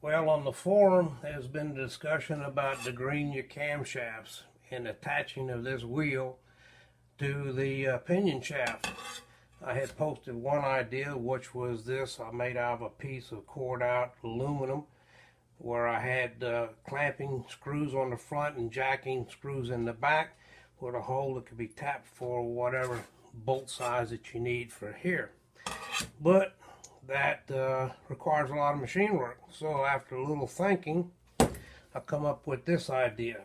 Well, on the forum, there's been a discussion about degreasing your camshafts and attaching of this wheel to the pinion shaft. I had posted one idea, which was this. I made out of a piece of cored out aluminum where I had clamping screws on the front and jacking screws in the back with a hole that could be tapped for whatever bolt size that you need for here. But that requires a lot of machine work. So after a little thinking, I come up with this idea.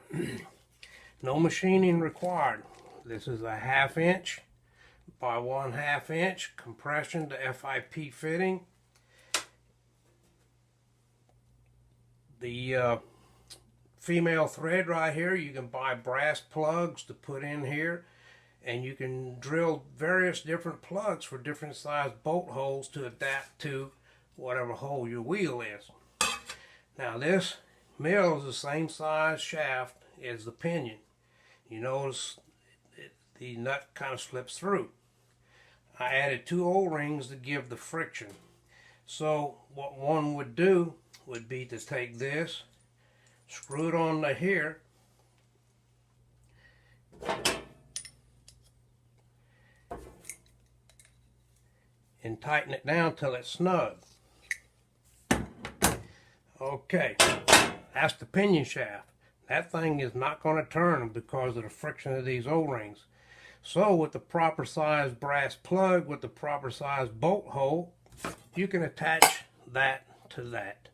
No machining required. This is a 1/2 inch by 1/2 inch compression to FIP fitting. The female thread right here, you can buy brass plugs to put in here, and you can drill various different plugs for different size bolt holes to adapt to whatever hole your wheel is. Now this mill is the same size shaft as the pinion. You notice the nut kind of slips through. I added 2 O-rings to give the friction. So what one would do would be to take this, screw it on to here, and tighten it down till it's snug. Okay, that's the pinion shaft. That thing is not going to turn because of the friction of these O-rings. So with the proper size brass plug with the proper size bolt hole, you can attach that to that.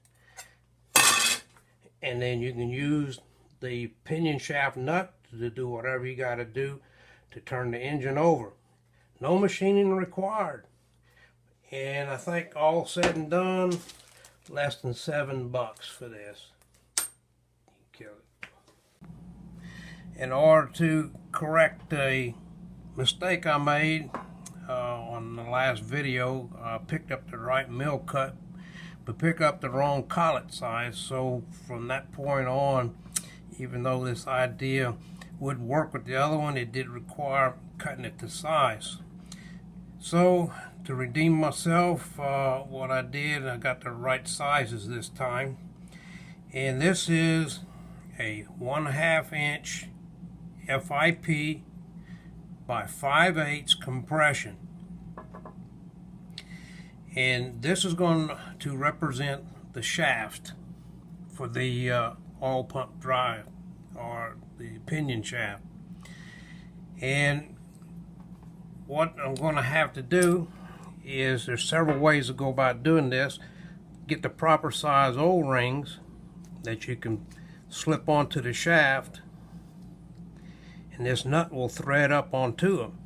And then you can use the pinion shaft nut to do whatever you got to do to turn the engine over. No machining required. And I think all said and done, less than $7 for this. Kill it. In order to correct a mistake I made on the last video, I picked up the right mill cut but pick up the wrong collet size. So from that point on, even though this idea would work with the other one, it did require cutting it to size. So to redeem myself, what I did, I got the right sizes this time, and this is a 1/2 inch FIP by 5/8 compression. And this is going to represent the shaft for the oil pump drive, or the pinion shaft. And what I'm going to have to do is, there's several ways to go about doing this. Get the proper size O-rings that you can slip onto the shaft, and this nut will thread up onto them.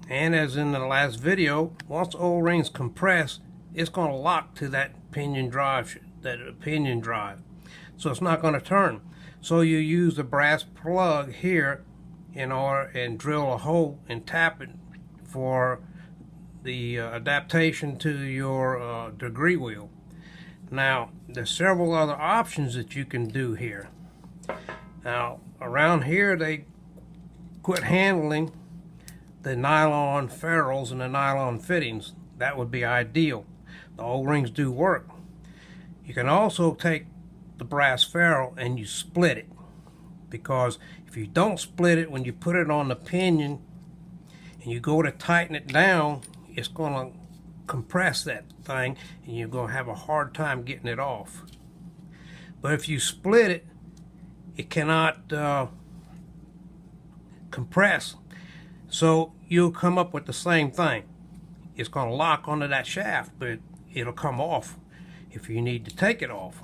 And as in the last video, once the O-rings compress, it's going to lock to that pinion drive, so it's not going to turn. So you use the brass plug here in order and drill a hole and tap it for the adaptation to your degree wheel. Now there's several other options that you can do here. Now around here they quit handling the nylon ferrules and the nylon fittings. That would be ideal. The O-rings do work. You can also take the brass ferrule and you split it, because if you don't split it when you put it on the pinion and you go to tighten it down, it's going to compress that thing and you're going to have a hard time getting it off. But if you split it, it cannot compress. So you'll come up with the same thing. It's going to lock onto that shaft, but it'll come off if you need to take it off.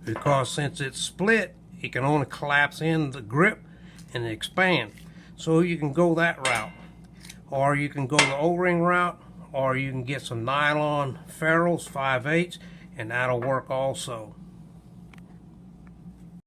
Because since it's split, it can only collapse in the grip and expand. So you can go that route. Or you can go the O-ring route, or you can get some nylon ferrules, 5/8, and that'll work also.